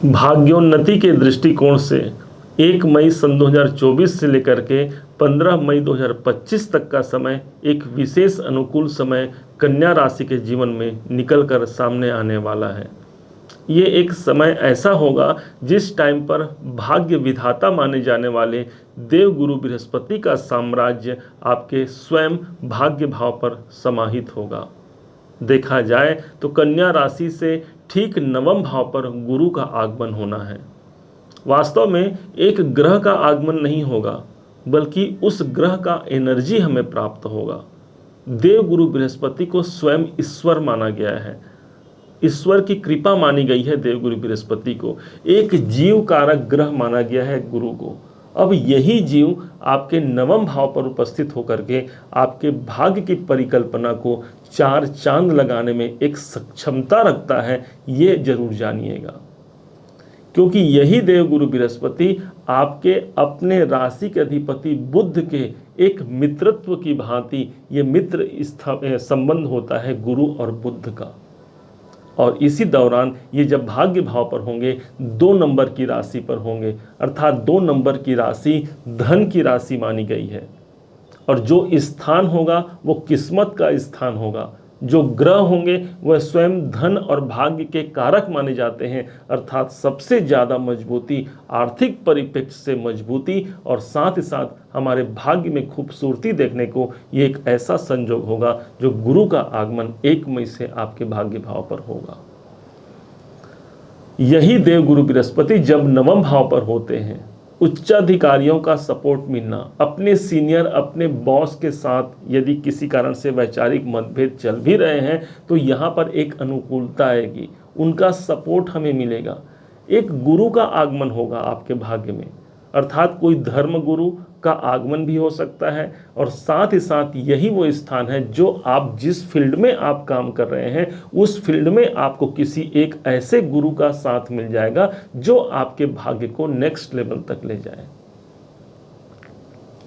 भाग्योन्नति के दृष्टिकोण से 1 मई सन 2024 से लेकर के 15 मई 2025 तक का समय एक विशेष अनुकूल समय कन्या राशि के जीवन में निकल कर सामने आने वाला है। ये एक समय ऐसा होगा जिस टाइम पर भाग्य विधाता माने जाने वाले देवगुरु बृहस्पति का साम्राज्य आपके स्वयं भाग्य भाव पर समाहित होगा। देखा जाए तो कन्या राशि से ठीक नवम भाव पर गुरु का आगमन होना है। वास्तव में एक ग्रह का आगमन नहीं होगा, बल्कि उस ग्रह का एनर्जी हमें प्राप्त होगा। देवगुरु बृहस्पति को स्वयं ईश्वर माना गया है, ईश्वर की कृपा मानी गई है। देवगुरु बृहस्पति को एक जीव कारक ग्रह माना गया है गुरु को। अब यही जीव आपके नवम भाव पर उपस्थित होकर के आपके भाग्य की परिकल्पना को चार चांद लगाने में एक सक्षमता रखता है, ये जरूर जानिएगा। क्योंकि यही देवगुरु बृहस्पति आपके अपने राशि के अधिपति बुध के एक मित्रत्व की भांति ये मित्र संबंध होता है गुरु और बुध का। और इसी दौरान ये जब भाग्य भाव पर होंगे 2 नंबर की राशि पर होंगे, अर्थात 2 नंबर की राशि धन की राशि मानी गई है। और जो स्थान होगा वो किस्मत का स्थान होगा। जो ग्रह होंगे वह स्वयं धन और भाग्य के कारक माने जाते हैं, अर्थात सबसे ज़्यादा मजबूती, आर्थिक परिप्रेक्ष्य से मजबूती और साथ ही साथ हमारे भाग्य में खूबसूरती देखने को ये एक ऐसा संयोग होगा जो गुरु का आगमन 1 मई से आपके भाग्य भाव पर होगा। यही देवगुरु बृहस्पति जब नवम भाव पर होते हैं, उच्चाधिकारियों का सपोर्ट मिलना, अपने सीनियर अपने बॉस के साथ यदि किसी कारण से वैचारिक मतभेद चल भी रहे हैं तो यहाँ पर एक अनुकूलता आएगी, उनका सपोर्ट हमें मिलेगा। एक गुरु का आगमन होगा आपके भाग्य में, अर्थात कोई धर्म गुरु का आगमन भी हो सकता है। और साथ ही साथ यही वो स्थान है जो आप जिस फील्ड में आप काम कर रहे हैं उस फील्ड में आपको किसी एक ऐसे गुरु का साथ मिल जाएगा जो आपके भाग्य को नेक्स्ट लेवल तक ले जाए।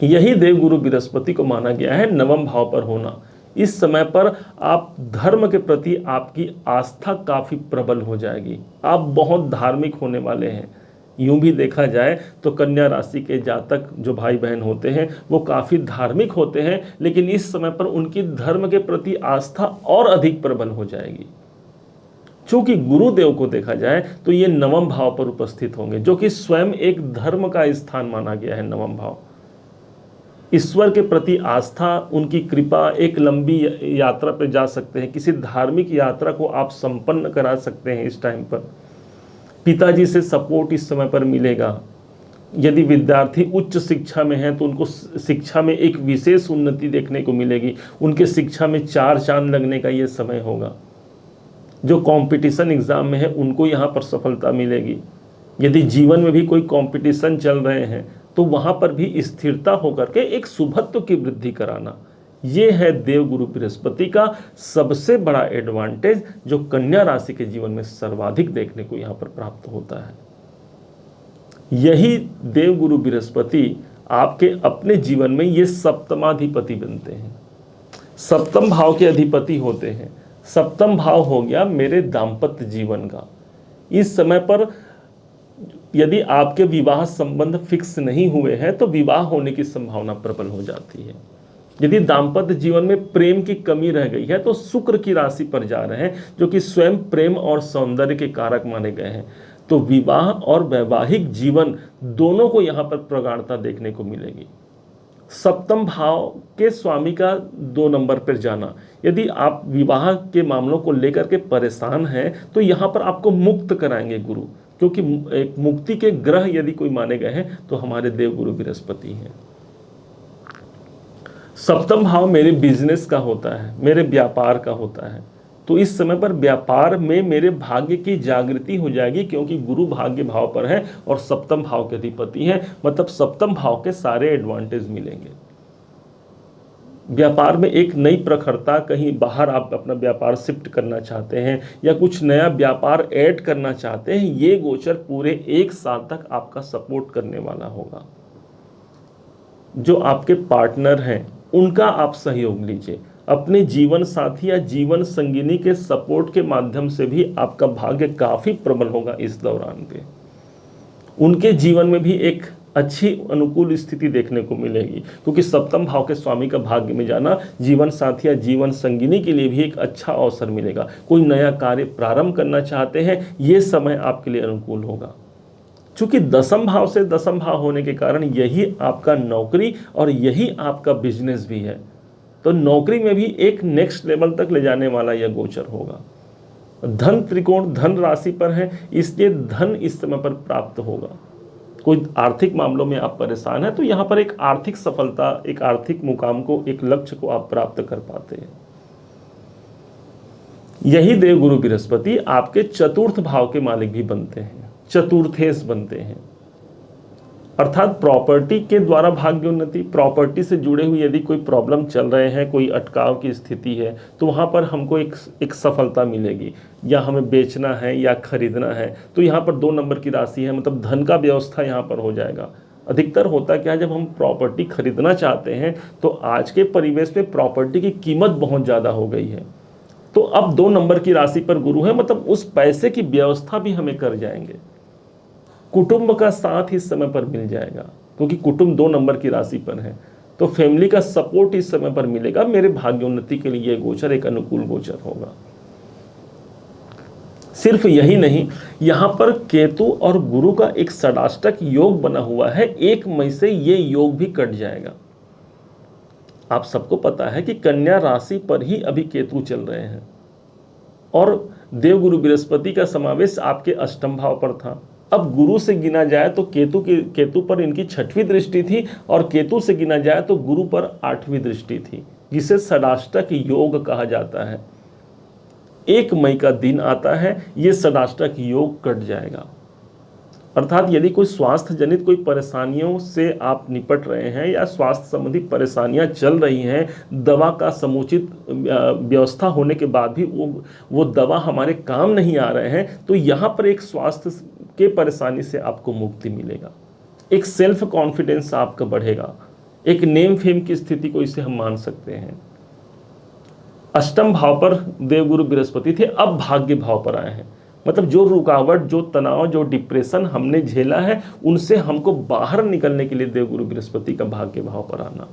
यही देवगुरु बृहस्पति को माना गया है नवम भाव पर होना। इस समय पर आप धर्म के प्रति आपकी आस्था काफी प्रबल हो जाएगी, आप बहुत धार्मिक होने वाले हैं। यूं भी देखा जाए तो कन्या राशि के जातक जो भाई बहन होते हैं वो काफ़ी धार्मिक होते हैं, लेकिन इस समय पर उनकी धर्म के प्रति आस्था और अधिक प्रबल हो जाएगी। चूंकि गुरुदेव को देखा जाए तो ये नवम भाव पर उपस्थित होंगे, जो कि स्वयं एक धर्म का स्थान माना गया है। नवम भाव ईश्वर के प्रति आस्था, उनकी कृपा, एक लंबी यात्रा पर जा सकते हैं, किसी धार्मिक यात्रा को आप संपन्न करा सकते हैं। इस टाइम पर पिताजी से सपोर्ट इस समय पर मिलेगा। यदि विद्यार्थी उच्च शिक्षा में हैं तो उनको शिक्षा में एक विशेष उन्नति देखने को मिलेगी, उनके शिक्षा में 4 चांद लगने का ये समय होगा। जो कंपटीशन एग्जाम में है उनको यहाँ पर सफलता मिलेगी। यदि जीवन में भी कोई कंपटीशन चल रहे हैं तो वहाँ पर भी स्थिरता होकर के एक शुभत्व की वृद्धि कराना, ये है देवगुरु बृहस्पति का सबसे बड़ा एडवांटेज जो कन्या राशि के जीवन में सर्वाधिक देखने को यहाँ पर प्राप्त होता है। यही देवगुरु बृहस्पति आपके अपने जीवन में ये सप्तमाधिपति बनते हैं, सप्तम भाव के अधिपति होते हैं। सप्तम भाव हो गया मेरे दाम्पत्य जीवन का। इस समय पर यदि आपके विवाह संबंध फिक्स नहीं हुए हैं तो विवाह होने की संभावना प्रबल हो जाती है। यदि दाम्पत्य जीवन में प्रेम की कमी रह गई है तो शुक्र की राशि पर जा रहे हैं, जो कि स्वयं प्रेम और सौंदर्य के कारक माने गए हैं, तो विवाह और वैवाहिक जीवन दोनों को यहाँ पर प्रगाढ़ता देखने को मिलेगी। सप्तम भाव के स्वामी का 2 नंबर पर जाना, यदि आप विवाह के मामलों को लेकर के परेशान हैं तो यहाँ पर आपको मुक्त कराएंगे गुरु, क्योंकि एक मुक्ति के ग्रह यदि कोई माने गए हैं तो हमारे देवगुरु बृहस्पति हैं। सप्तम भाव मेरे बिजनेस का होता है, मेरे व्यापार का होता है, तो इस समय पर व्यापार में मेरे भाग्य की जागृति हो जाएगी, क्योंकि गुरु भाग्य भाव पर है और सप्तम भाव के अधिपति हैं, मतलब सप्तम भाव के सारे एडवांटेज मिलेंगे। व्यापार में एक नई प्रखरता, कहीं बाहर आप अपना व्यापार शिफ्ट करना चाहते हैं या कुछ नया व्यापार ऐड करना चाहते हैं, ये गोचर पूरे 1 साल तक आपका सपोर्ट करने वाला होगा। जो आपके पार्टनर हैं उनका आप सहयोग लीजिए, अपने जीवन साथी या जीवन संगिनी के सपोर्ट के माध्यम से भी आपका भाग्य काफी प्रबल होगा इस दौरान पे। उनके जीवन में भी एक अच्छी अनुकूल स्थिति देखने को मिलेगी, क्योंकि सप्तम भाव के स्वामी का भाग्य में जाना जीवन साथी या जीवन संगिनी के लिए भी एक अच्छा अवसर मिलेगा। कोई नया कार्य प्रारंभ करना चाहते हैं, ये समय आपके लिए अनुकूल होगा। चूंकि दसम भाव से दसम भाव होने के कारण यही आपका नौकरी और यही आपका बिजनेस भी है, तो नौकरी में भी एक नेक्स्ट लेवल तक ले जाने वाला यह गोचर होगा। धन त्रिकोण धन राशि पर है, इसलिए धन इस समय पर प्राप्त होगा। कोई आर्थिक मामलों में आप परेशान हैं तो यहाँ पर एक आर्थिक सफलता, एक आर्थिक मुकाम को, एक लक्ष्य को आप प्राप्त कर पाते हैं। यही देवगुरु बृहस्पति आपके चतुर्थ भाव के मालिक भी बनते हैं, चतुर्थेश बनते हैं, अर्थात प्रॉपर्टी के द्वारा भाग्य उन्नति। प्रॉपर्टी से जुड़े हुए यदि कोई प्रॉब्लम चल रहे हैं, कोई अटकाव की स्थिति है, तो वहाँ पर हमको एक सफलता मिलेगी। या हमें बेचना है या खरीदना है, तो यहाँ पर 2 नंबर की राशि है, मतलब धन का व्यवस्था यहाँ पर हो जाएगा। अधिकतर होता क्या है, जब हम प्रॉपर्टी खरीदना चाहते हैं तो आज के परिवेश में प्रॉपर्टी की कीमत बहुत ज़्यादा हो गई है, तो अब 2 नंबर की राशि पर गुरु है, मतलब उस पैसे की व्यवस्था भी हमें कर जाएंगे। कुटुंब का साथ इस समय पर मिल जाएगा, क्योंकि कुटुंब 2 नंबर की राशि पर है, तो फैमिली का सपोर्ट इस समय पर मिलेगा। मेरे भाग्योन्नति के लिए यह गोचर एक अनुकूल गोचर होगा। सिर्फ यही नहीं, यहां पर केतु और गुरु का एक षडाष्टक योग बना हुआ है। 1 मई से ये योग भी कट जाएगा। आप सबको पता है कि कन्या राशि पर ही अभी केतु चल रहे हैं और देवगुरु बृहस्पति का समावेश आपके अष्टम भाव पर था। अब गुरु से गिना जाए तो केतु पर इनकी 6वीं दृष्टि थी, और केतु से गिना जाए तो गुरु पर 8वीं दृष्टि थी, जिसे षडाष्टक योग कहा जाता है। 1 मई का दिन आता है, ये षडाष्टक योग कट जाएगा। अर्थात यदि कोई स्वास्थ्य जनित कोई परेशानियों से आप निपट रहे हैं या स्वास्थ्य संबंधी परेशानियां चल रही हैं, दवा का समुचित व्यवस्था होने के बाद भी वो दवा हमारे काम नहीं आ रहे हैं, तो यहाँ पर एक स्वास्थ्य के परेशानी से आपको मुक्ति मिलेगा। एक सेल्फ कॉन्फिडेंस आपका बढ़ेगा, एक नेम फेम की स्थिति को इसे हम मान सकते हैं। अष्टम भाव पर देवगुरु बृहस्पति थे, अब भाग्य भाव पर आए हैं, मतलब जो रुकावट, जो तनाव, जो डिप्रेशन हमने झेला है, उनसे हमको बाहर निकलने के लिए देवगुरु बृहस्पति का भाग्य भाव पर आना।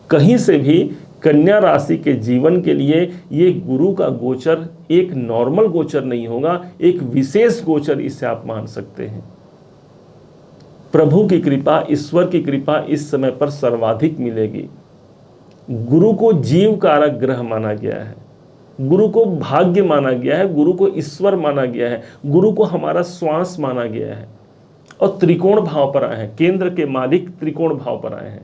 कहीं से भी कन्या राशि के जीवन के लिए ये गुरु का गोचर एक नॉर्मल गोचर नहीं होगा, एक विशेष गोचर इसे आप मान सकते हैं। प्रभु की कृपा, ईश्वर की कृपा इस समय पर सर्वाधिक मिलेगी। गुरु को जीव कारक ग्रह माना गया है, गुरु को भाग्य माना गया है, गुरु को ईश्वर माना गया है, गुरु को हमारा श्वास माना गया है, और त्रिकोण भाव पर आए हैं। केंद्र के मालिक त्रिकोण भाव पर आए हैं,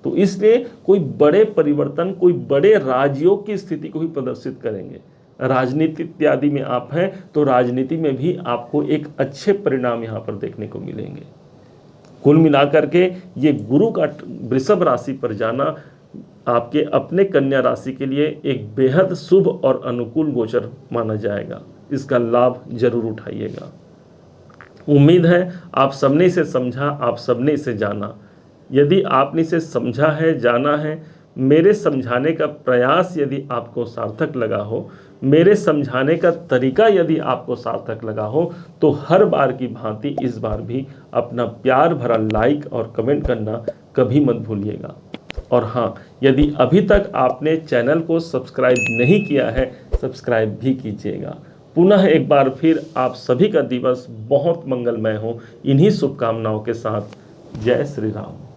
तो इसलिए कोई बड़े परिवर्तन, कोई बड़े राजयोग की स्थिति को भी प्रदर्शित करेंगे। राजनीति इत्यादि में आप हैं तो राजनीति में भी आपको एक अच्छे परिणाम यहाँ पर देखने को मिलेंगे। कुल मिलाकर के ये गुरु का वृषभ राशि पर जाना आपके अपने कन्या राशि के लिए एक बेहद शुभ और अनुकूल गोचर माना जाएगा। इसका लाभ जरूर उठाइएगा। उम्मीद है आप सबने इसे समझा, आप सबने इसे जाना। यदि आपने इसे समझा है, जाना है, मेरे समझाने का प्रयास यदि आपको सार्थक लगा हो, मेरे समझाने का तरीका यदि आपको सार्थक लगा हो, तो हर बार की भांति इस बार भी अपना प्यार भरा लाइक और कमेंट करना कभी मत भूलिएगा। और हाँ, यदि अभी तक आपने चैनल को सब्सक्राइब नहीं किया है, सब्सक्राइब भी कीजिएगा। पुनः एक बार फिर आप सभी का दिवस बहुत मंगलमय हो, इन्हीं शुभकामनाओं के साथ। जय श्री राम।